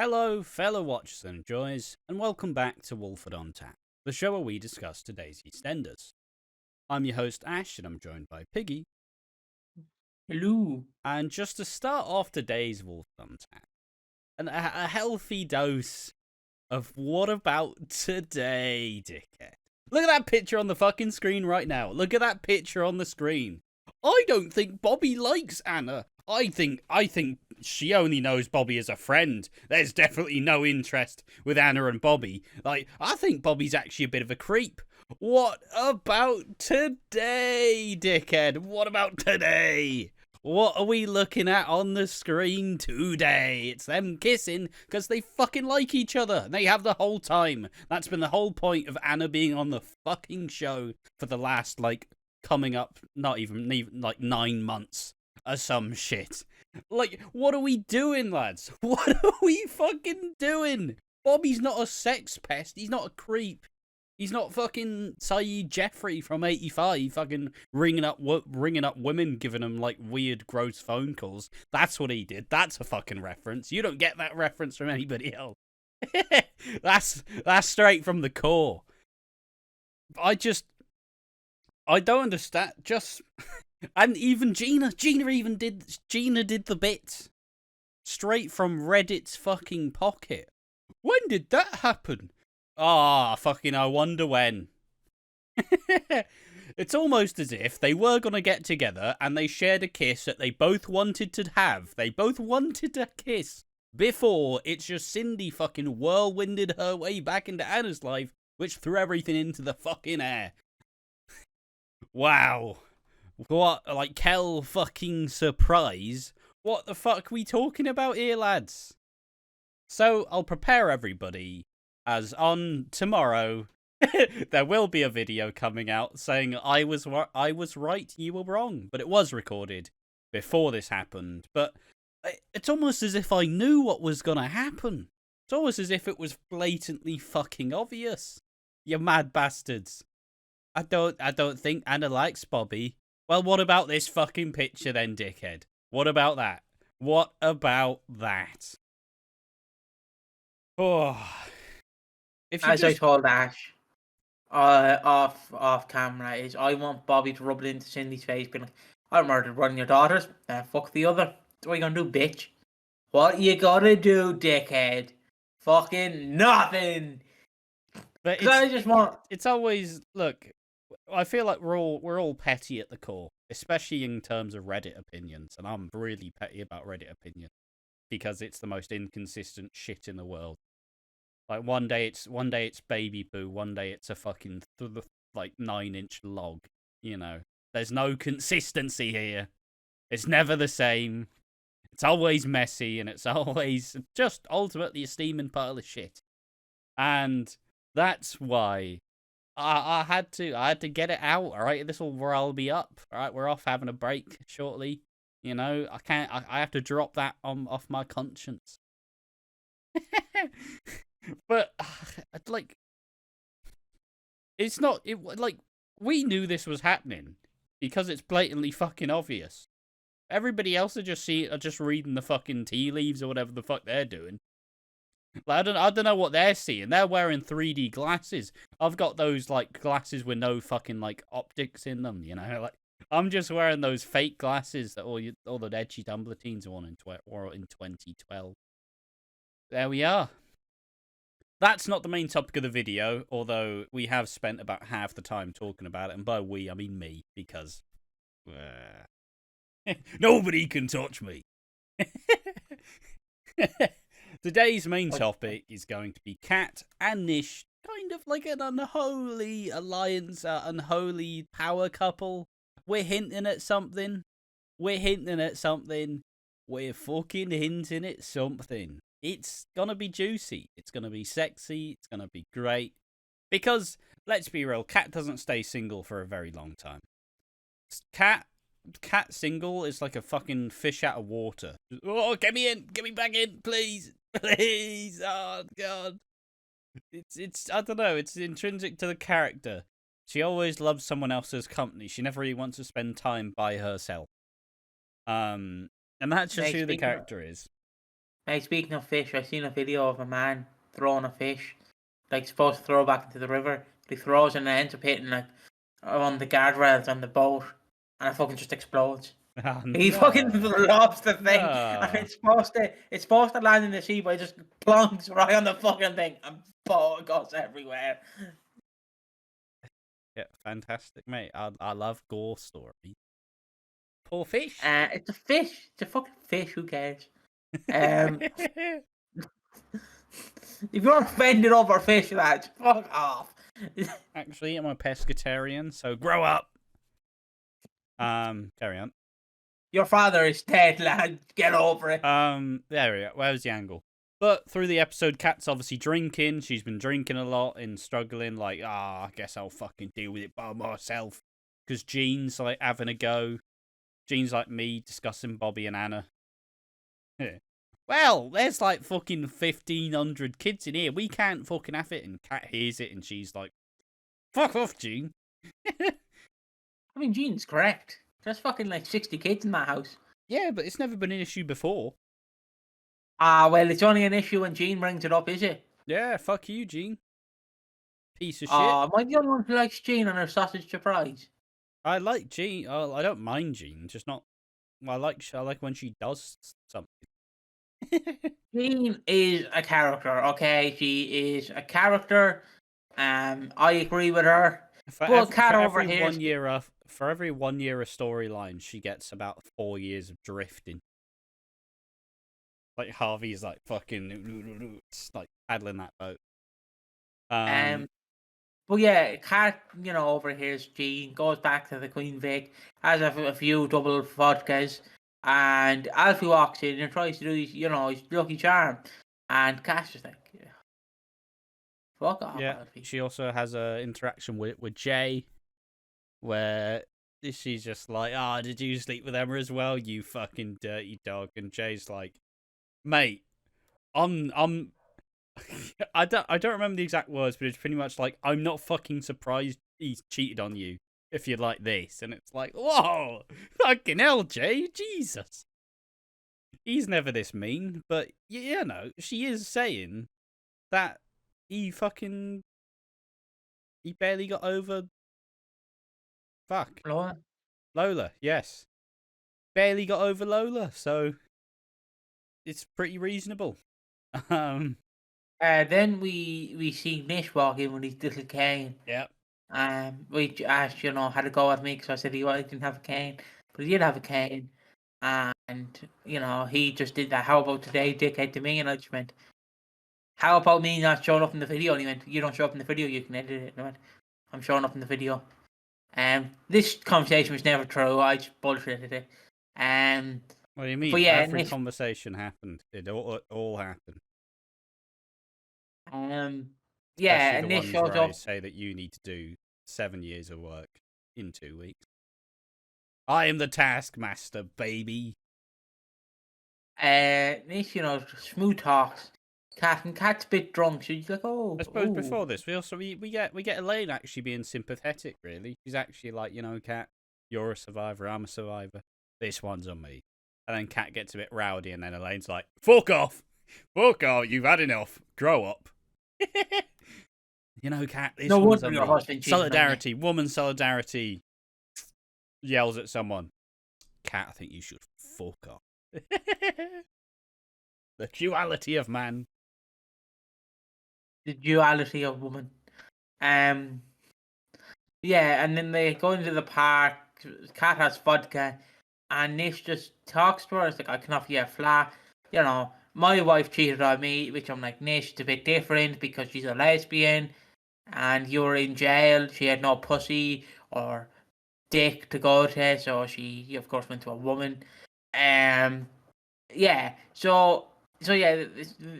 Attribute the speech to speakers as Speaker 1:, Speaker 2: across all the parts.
Speaker 1: Hello, fellow watchers and enjoyers, and welcome back to Walford on Tap, the show where we discuss today's EastEnders. I'm your host, Ash, and I'm joined by Piggy.
Speaker 2: Hello.
Speaker 1: And just to start off today's Walford on Tap, a healthy dose of what about today, dickhead. Look at that picture on the fucking screen right now. Look at that picture on the screen. I don't think Bobby likes Anna. I think she only knows Bobby as a friend. There's definitely no interest with Anna and Bobby. I think Bobby's actually a bit of a creep. What about today, dickhead? What about today? What are we looking at on the screen today? It's them kissing because they fucking like each other. They have the whole time. That's been the whole point of Anna being on the fucking show for the last, coming up, not even 9 months or some shit. What are we doing, lads? What are we fucking doing? Bobby's not a sex pest. He's not a creep. He's not fucking Saeed Jeffrey from 85 fucking ringing up women, giving them, weird, gross phone calls. That's what he did. That's a fucking reference. You don't get that reference from anybody else. That's straight from the core. I don't understand. And even Gina did the bit straight from Reddit's fucking pocket. When did that happen? Fucking I wonder when. It's almost as if they were gonna get together and they shared a kiss that they both wanted to have. They both wanted a kiss before it's just Cindy fucking whirlwinded her way back into Anna's life, which threw everything into the fucking air. Wow. What, Kel fucking surprise? What the fuck are we talking about here, lads? So, I'll prepare everybody, as on tomorrow, there will be a video coming out saying I was right, you were wrong. But it was recorded before this happened. But it's almost as if I knew what was gonna happen. It's almost as if it was blatantly fucking obvious. You mad bastards. I don't think Anna likes Bobby. Well, what about this fucking picture then, dickhead? What about that? What about that? Oh.
Speaker 2: As I told Ash, off camera, is I want Bobby to rub it into Cindy's face, being like, I murdered one of your daughters, fuck the other. What are you gonna do, bitch? What you gonna do, dickhead? Fucking nothing!
Speaker 1: But it's always, look, I feel like we're all petty at the core, especially in terms of Reddit opinions, and I'm really petty about Reddit opinion because it's the most inconsistent shit in the world. Like one day it's baby boo, one day it's a fucking 9-inch log. You know, there's no consistency here. It's never the same. It's always messy, and it's always just ultimately a steaming pile of shit. And that's why I had to get it out. All right, this will rile me up. All right, we're off having a break shortly. You know, I have to drop that off my conscience. But it's not. We knew this was happening because it's blatantly fucking obvious. Everybody else are just reading the fucking tea leaves or whatever the fuck they're doing. I don't know what they're seeing. They're wearing 3D glasses. I've got those glasses with no fucking optics in them. You know, I'm just wearing those fake glasses that all the edgy Tumblr teens are on in 2012. There we are. That's not the main topic of the video, although we have spent about half the time talking about it, and by we, I mean me, because nobody can touch me. Today's main topic is going to be Kat and Nish, kind of like an unholy alliance, unholy power couple. We're hinting at something. We're fucking hinting at something. It's gonna be juicy. It's gonna be sexy. It's gonna be great. Because, let's be real, Kat doesn't stay single for a very long time. Kat single is like a fucking fish out of water. Oh, get me in! Get me back in, please! Please! Oh, God. It's I don't know, it's intrinsic to the character. She always loves someone else's company. She never really wants to spend time by herself. And that's just who the character is.
Speaker 2: Hey, speaking of fish, I seen a video of a man throwing a fish, like supposed to throw back into the river. He throws and it ends up hitting like on the guardrails on the boat, and it fucking just explodes.
Speaker 1: Oh,
Speaker 2: He fucking
Speaker 1: no.
Speaker 2: lobs the thing, and
Speaker 1: No.
Speaker 2: it's supposed to land in the sea, but it just plonks right on the fucking thing, and it goes everywhere.
Speaker 1: Yeah, fantastic, mate. I love gore stories. Poor fish.
Speaker 2: It's a fish. It's a fucking fish. Who cares? Um, if you're offended over fish, lads, fuck off.
Speaker 1: Actually, I'm a pescatarian, so grow up. Carry on.
Speaker 2: Your father is dead, lad. Get over it.
Speaker 1: There we go. Where was the angle? But through the episode, Kat's obviously drinking. She's been drinking a lot and struggling. Like, I guess I'll fucking deal with it by myself. Because Jean's like having a go. Jean's like me discussing Bobby and Anna. Well, there's like fucking 1,500 kids in here. We can't fucking have it. And Kat hears it and she's like, fuck off, Jean.
Speaker 2: I mean, Jean's correct. There's fucking like 60 kids in that house.
Speaker 1: Yeah, but it's never been an issue before.
Speaker 2: Well, it's only an issue when Jean brings it up, is it?
Speaker 1: Yeah, fuck you, Jean. Piece of shit.
Speaker 2: Am I the only one who likes Jean and her sausage surprise?
Speaker 1: I like Jean. Oh, I don't mind Jean, just not. I like when she does something.
Speaker 2: Jean is a character, okay? She is a character. I agree with her.
Speaker 1: For every 1 year of storyline, she gets about 4 years of drifting. Like Harvey's like fucking like paddling that boat.
Speaker 2: But yeah, Kat, overhears Jean, goes back to the Queen Vic, has a few double vodkas, and Alfie walks in and tries to do his lucky charm, and Kat's just like, fuck off,
Speaker 1: yeah.
Speaker 2: Alfie.
Speaker 1: She also has a interaction with Jay, where she's just like, did you sleep with Emma as well, you fucking dirty dog? And Jay's like, mate, I'm I don't remember the exact words, but it's pretty much like, I'm not fucking surprised he's cheated on you if you're like this. And it's like, whoa, fucking hell, Jay, Jesus. He's never this mean, but she is saying that he barely got over Lola, yes. Barely got over Lola, so it's pretty reasonable.
Speaker 2: Then we see Nish walk in with his little cane.
Speaker 1: Yep.
Speaker 2: Which Ash, had a go at me because I said he didn't have a cane, but he did have a cane, and he just did that. How about today, dickhead, to me? And I just went, how about me not showing up in the video? And he went, you don't show up in the video, you can edit it. And I went, I'm showing up in the video. This conversation was never true. I just bullshitted it.
Speaker 1: What do you mean?
Speaker 2: But yeah,
Speaker 1: every conversation happened. It all happened.
Speaker 2: Yeah,
Speaker 1: and
Speaker 2: Nish shows up.
Speaker 1: Say that you need to do 7 years of work in 2 weeks. I am the taskmaster, baby.
Speaker 2: Nish, smooth talks. Kat's a bit drunk. She's like, oh.
Speaker 1: I suppose before this, we get Elaine actually being sympathetic. Really, she's actually like, Kat, you're a survivor. I'm a survivor. This one's on me. And then Kat gets a bit rowdy, and then Elaine's like, fuck off. Fuck off, you've had enough. Grow up. Kat, this one's on me. Solidarity, woman solidarity. Yells at someone. Kat, I think you should fuck off. The duality of man.
Speaker 2: The duality of woman. Yeah, and then they go into the park. Kat has vodka, and Nish just talks to her. It's like, I can offer you a flat. My wife cheated on me, which I'm like, Nish, it's a bit different because she's a lesbian, and you were in jail. She had no pussy or dick to go to, so she, of course, went to a woman. Yeah. So yeah,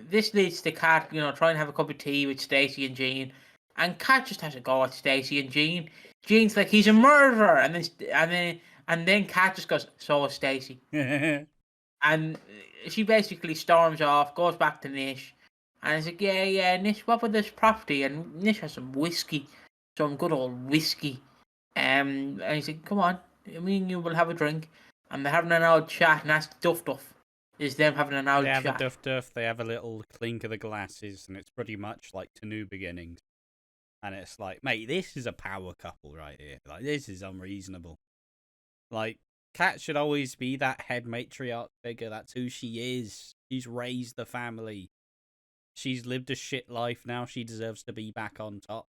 Speaker 2: this leads to Kat, trying to have a cup of tea with Stacey and Jean, and Kat just has a go at Stacey and Jean. Jean's like, he's a murderer, and then Kat just goes, so is Stacey. And she basically storms off, goes back to Nish, and it's like, yeah, Nish, what about this property? And Nish has some whiskey, some good old whiskey. And he's like, come on, me and you will have a drink. And they're having an old chat, and that's duff. is them having an old
Speaker 1: They have a
Speaker 2: chat.
Speaker 1: duff. They have a little clink of the glasses, and it's pretty much like to new beginnings. And it's like, mate, this is a power couple right here. Like, this is unreasonable. Like, Kat should always be that head matriarch figure. That's who she is. She's raised the family. She's lived a shit life now. She deserves to be back on top.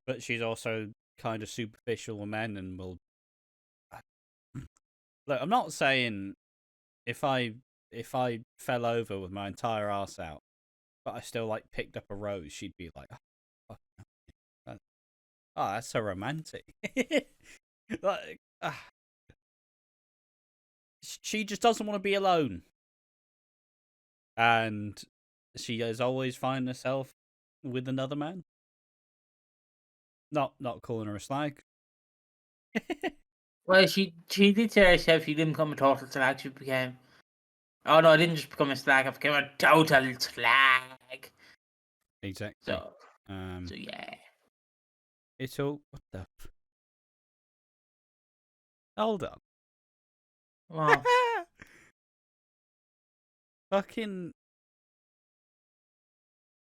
Speaker 1: But she's also kind of superficial with men and will... Look, I'm not saying if I fell over with my entire arse out, but I still like picked up a rose, she'd be like, "Oh, that's so romantic." Like, she just doesn't want to be alone, and she is always finding herself with another man. Not calling her a slag.
Speaker 2: Well, she did say herself she didn't become a total slag. She became. Oh no, I didn't just become a slag. I became a total slag.
Speaker 1: Exactly.
Speaker 2: So
Speaker 1: yeah. It's all what the. Hold on.
Speaker 2: Wow.
Speaker 1: Fucking.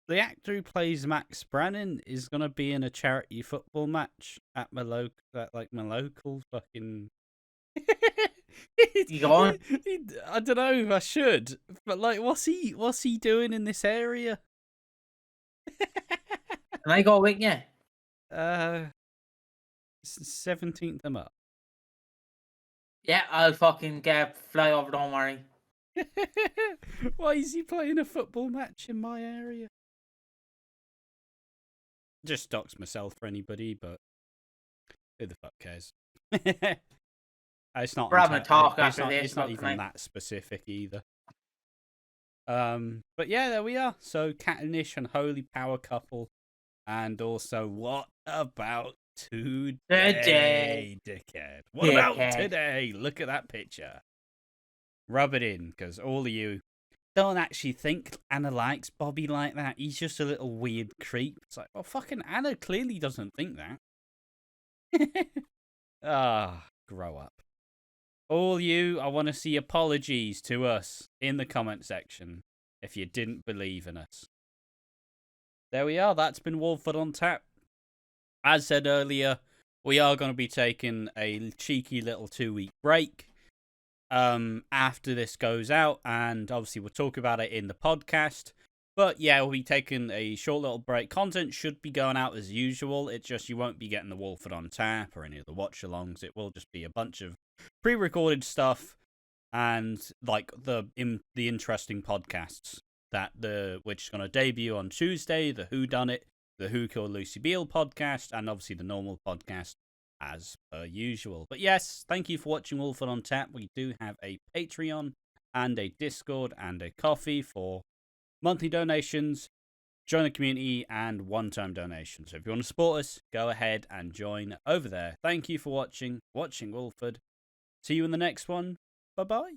Speaker 1: The actor who plays Max Brannan is gonna be in a charity football match at my local fucking.
Speaker 2: You go on.
Speaker 1: I don't know if I should, but like, what's he doing in this area?
Speaker 2: Can I go with you?
Speaker 1: 17th of March.
Speaker 2: Yeah, I'll fucking fly over. Don't worry.
Speaker 1: Why is he playing a football match in my area? Just dox myself for anybody, but who the fuck cares? It's not.
Speaker 2: We're having a talk after this.
Speaker 1: It's not even that specific either. But yeah, there we are. So Kat and Nish, Unholy power couple, and also what about today, dickhead? What about today? Look at that picture. Rub it in, because all of you don't actually think Anna likes Bobby like that. He's just a little weird creep. It's like, well, fucking Anna clearly doesn't think that. Grow up. All you, I want to see apologies to us in the comment section if you didn't believe in us. There we are. That's been Walford on Tap. As said earlier, we are going to be taking a cheeky little 2-week break after this goes out, and obviously we'll talk about it in the podcast. But yeah, we'll be taking a short little break. Content should be going out as usual. It's just you won't be getting the Walford on Tap or any of the watch-alongs. It will just be a bunch of pre-recorded stuff and like the interesting podcasts which is going to debut on Tuesday. The Who Done It, the Who Killed Lucy Beale podcast, and obviously the normal podcast as per usual. But yes, thank you for watching Walford on Tap. We do have a Patreon and a Discord and a Coffee for monthly donations, join the community, and one-time donations. So if you want to support us, go ahead and join over there. Thank you for watching Walford. See you in the next one. Bye-bye.